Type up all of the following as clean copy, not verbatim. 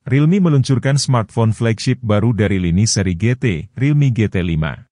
Realme meluncurkan smartphone flagship baru dari lini seri GT, Realme GT5.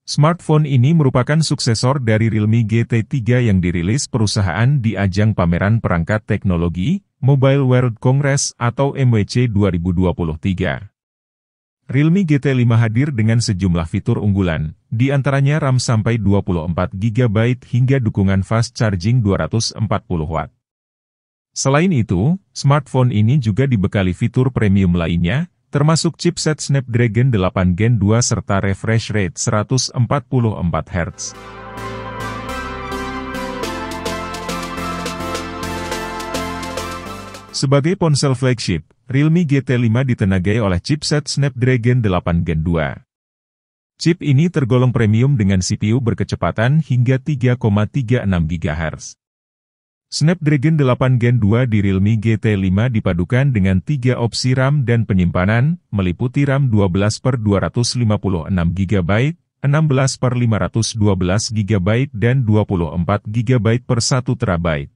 Smartphone ini merupakan suksesor dari Realme GT3 yang dirilis perusahaan di ajang pameran perangkat teknologi, Mobile World Congress atau MWC 2023. Realme GT5 hadir dengan sejumlah fitur unggulan, di antaranya RAM sampai 24GB hingga dukungan fast charging 240 Watt. Selain itu, smartphone ini juga dibekali fitur premium lainnya, termasuk chipset Snapdragon 8 Gen 2 serta refresh rate 144 Hz. Sebagai ponsel flagship, Realme GT5 ditenagai oleh chipset Snapdragon 8 Gen 2. Chip ini tergolong premium dengan CPU berkecepatan hingga 3,36 GHz. Snapdragon 8 Gen 2 di Realme GT5 dipadukan dengan 3 opsi RAM dan penyimpanan, meliputi RAM 12/256GB, 16/512GB dan 24GB per 1 TB.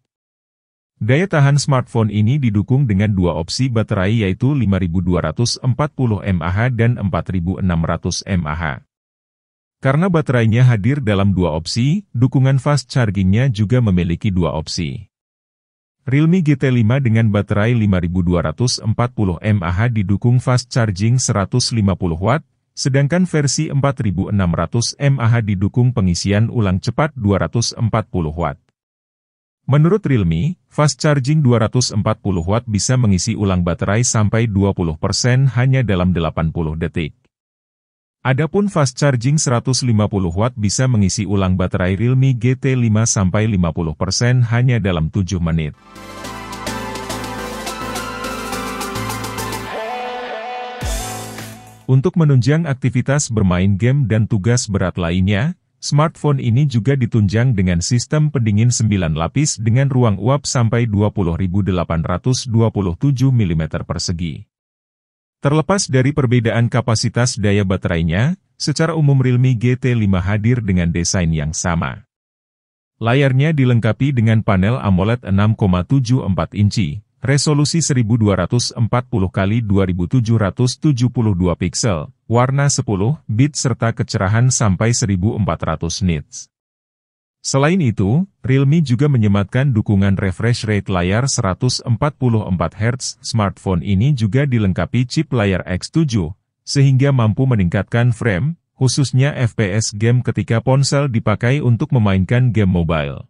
Daya tahan smartphone ini didukung dengan 2 opsi baterai yaitu 5240 mAh dan 4600 mAh. Karena baterainya hadir dalam 2 opsi, dukungan fast chargingnya juga memiliki 2 opsi. Realme GT5 dengan baterai 5240 mAh didukung fast charging 150 Watt, sedangkan versi 4600 mAh didukung pengisian ulang cepat 240 Watt. Menurut Realme, fast charging 240 Watt bisa mengisi ulang baterai sampai 20% hanya dalam 80 detik. Adapun fast charging 150 Watt bisa mengisi ulang baterai Realme GT5 sampai 50% hanya dalam 7 menit. Untuk menunjang aktivitas bermain game dan tugas berat lainnya, smartphone ini juga ditunjang dengan sistem pendingin 9 lapis dengan ruang uap sampai 20.827 mm persegi. Terlepas dari perbedaan kapasitas daya baterainya, secara umum Realme GT5 hadir dengan desain yang sama. Layarnya dilengkapi dengan panel AMOLED 6,74 inci, resolusi 1240x2772 piksel, warna 10 bit serta kecerahan sampai 1400 nits. Selain itu, Realme juga menyematkan dukungan refresh rate layar 144 Hz. Smartphone ini juga dilengkapi chip layar X7, sehingga mampu meningkatkan frame, khususnya FPS game ketika ponsel dipakai untuk memainkan game mobile.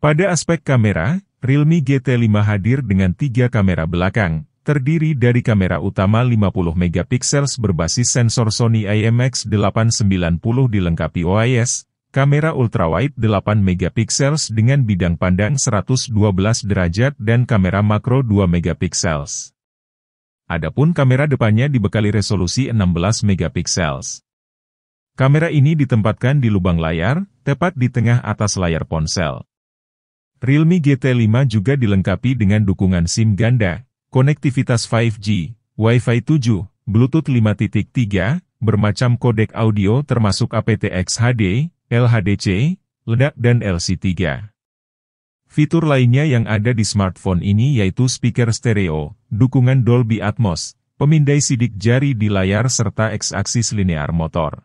Pada aspek kamera, Realme GT5 hadir dengan 3 kamera belakang, terdiri dari kamera utama 50 MP berbasis sensor Sony IMX890 dilengkapi OIS, kamera ultrawide 8 MP dengan bidang pandang 112 derajat dan kamera makro 2 MP. Adapun kamera depannya dibekali resolusi 16 MP. Kamera ini ditempatkan di lubang layar, tepat di tengah atas layar ponsel. Realme GT5 juga dilengkapi dengan dukungan SIM ganda, konektivitas 5G, Wi-Fi 7, Bluetooth 5.3, bermacam kodek audio termasuk aptX HD, LHDC, LEDA dan LC3. Fitur lainnya yang ada di smartphone ini yaitu speaker stereo, dukungan Dolby Atmos, pemindai sidik jari di layar serta X-aksis linear motor.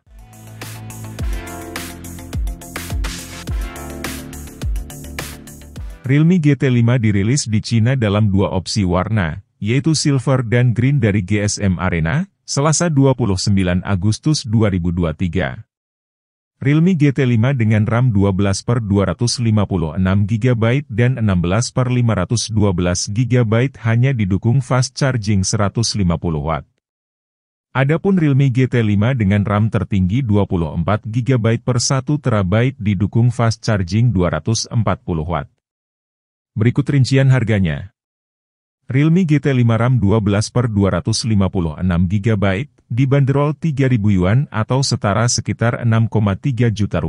Realme GT5 dirilis di Cina dalam 2 opsi warna, yaitu silver dan green dari GSM Arena, Selasa 29 Agustus 2023. Realme GT5 dengan RAM 12/256GB dan 16/512GB hanya didukung fast charging 150 Watt. Adapun Realme GT5 dengan RAM tertinggi 24GB per 1 TB didukung fast charging 240 Watt. Berikut rincian harganya. Realme GT5 RAM 12/256GB, dibanderol Rp3.000 atau setara sekitar Rp6,3 juta.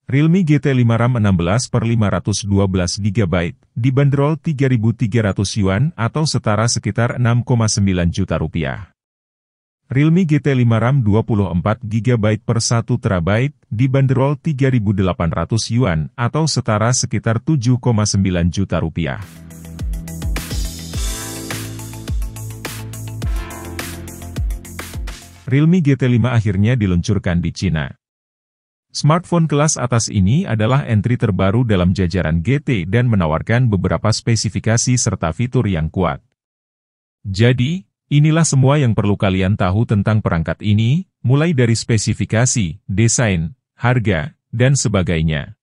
Realme GT5 RAM 16/512GB, dibanderol Rp3.300 atau setara sekitar Rp6,9 juta. Realme GT5 RAM 24GB per 1 TB, dibanderol Rp3.800 atau setara sekitar Rp7,9 juta. Realme GT5 akhirnya diluncurkan di Cina. Smartphone kelas atas ini adalah entry terbaru dalam jajaran GT dan menawarkan beberapa spesifikasi serta fitur yang kuat. Jadi, inilah semua yang perlu kalian tahu tentang perangkat ini, mulai dari spesifikasi, desain, harga, dan sebagainya.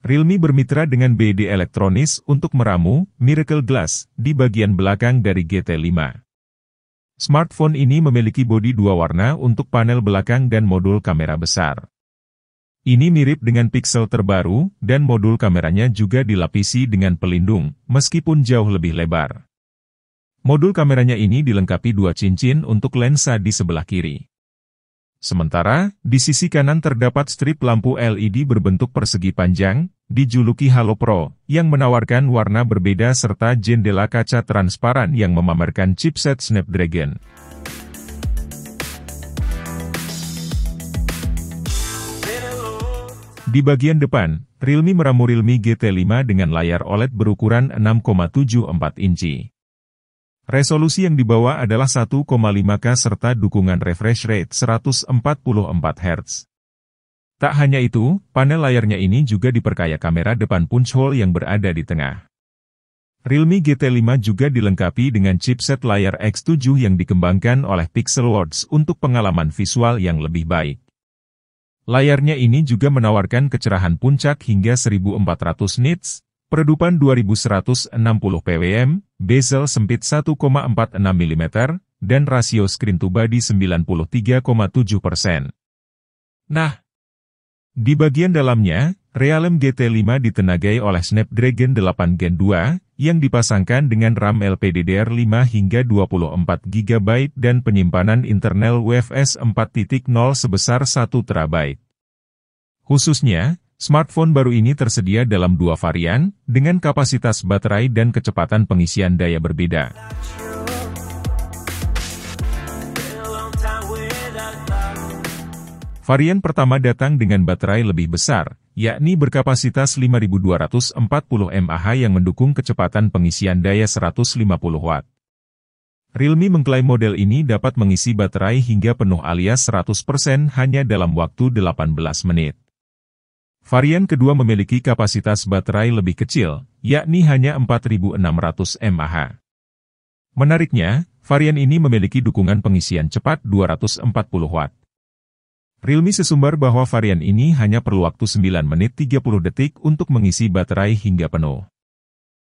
Realme bermitra dengan BD Electronics untuk meramu Miracle Glass di bagian belakang dari GT5. Smartphone ini memiliki bodi dua warna untuk panel belakang dan modul kamera besar. Ini mirip dengan Pixel terbaru, dan modul kameranya juga dilapisi dengan pelindung, meskipun jauh lebih lebar. Modul kameranya ini dilengkapi dua cincin untuk lensa di sebelah kiri. Sementara, di sisi kanan terdapat strip lampu LED berbentuk persegi panjang, dijuluki Halo Pro, yang menawarkan warna berbeda serta jendela kaca transparan yang memamerkan chipset Snapdragon. Di bagian depan, Realme meramu Realme GT5 dengan layar OLED berukuran 6,74 inci. Resolusi yang dibawa adalah 1,5K serta dukungan refresh rate 144 Hz. Tak hanya itu, panel layarnya ini juga diperkaya kamera depan punch hole yang berada di tengah. Realme GT5 juga dilengkapi dengan chipset layar X7 yang dikembangkan oleh Pixelworks untuk pengalaman visual yang lebih baik. Layarnya ini juga menawarkan kecerahan puncak hingga 1400 nits, peredupan 2160 pwm, bezel sempit 1,46 mm, dan rasio screen to body 93,7%. Nah, di bagian dalamnya, Realme GT5 ditenagai oleh Snapdragon 8 Gen 2, yang dipasangkan dengan RAM LPDDR5 hingga 24 GB dan penyimpanan internal UFS 4.0 sebesar 1 TB. Khususnya, smartphone baru ini tersedia dalam dua varian, dengan kapasitas baterai dan kecepatan pengisian daya berbeda. Varian pertama datang dengan baterai lebih besar, yakni berkapasitas 5240 mAh yang mendukung kecepatan pengisian daya 150 Watt. Realme mengklaim model ini dapat mengisi baterai hingga penuh alias 100% hanya dalam waktu 18 menit. Varian kedua memiliki kapasitas baterai lebih kecil, yakni hanya 4600 mAh. Menariknya, varian ini memiliki dukungan pengisian cepat 240 Watt. Realme sesumbar bahwa varian ini hanya perlu waktu 9 menit 30 detik untuk mengisi baterai hingga penuh.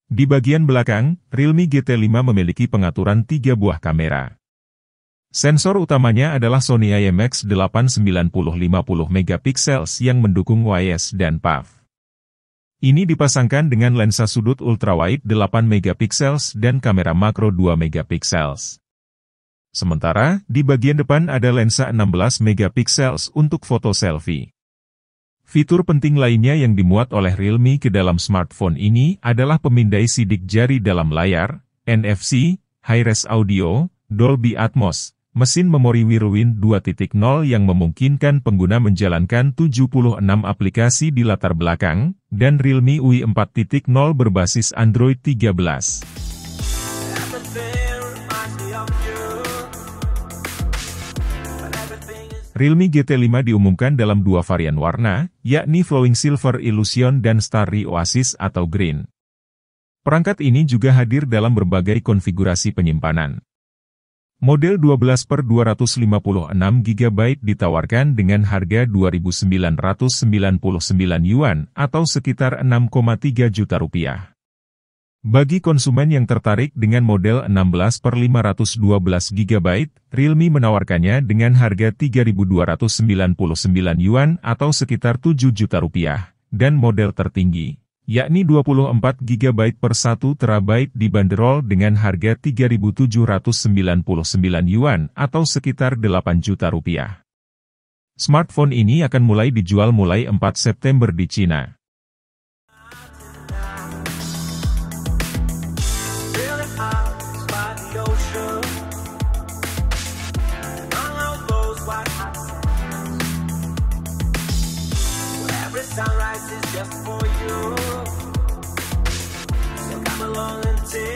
Di bagian belakang, Realme GT5 memiliki pengaturan 3 buah kamera. Sensor utamanya adalah Sony IMX8 90-50 MP yang mendukung OIS dan PAV. Ini dipasangkan dengan lensa sudut ultrawide 8 MP dan kamera makro 2 MP. Sementara, di bagian depan ada lensa 16 MP untuk foto selfie. Fitur penting lainnya yang dimuat oleh Realme ke dalam smartphone ini adalah pemindai sidik jari dalam layar, NFC, high-res audio, Dolby Atmos, mesin memori Whirlwind 2.0 yang memungkinkan pengguna menjalankan 76 aplikasi di latar belakang, dan Realme UI 4.0 berbasis Android 13. Realme GT5 diumumkan dalam dua varian warna, yakni Flowing Silver Illusion dan Starry Oasis atau Green. Perangkat ini juga hadir dalam berbagai konfigurasi penyimpanan. Model 12/256 GB ditawarkan dengan harga Rp2.999 atau sekitar Rp6,3 juta. Bagi konsumen yang tertarik dengan model 16/512 GB, Realme menawarkannya dengan harga Rp3.299 atau sekitar Rp7 juta, dan model tertinggi, yakni 24 GB per 1 TB dibanderol dengan harga Rp3.799 atau sekitar Rp8 juta. Smartphone ini akan mulai dijual mulai 4 September di Cina. Sunrise is just for you. So come along and take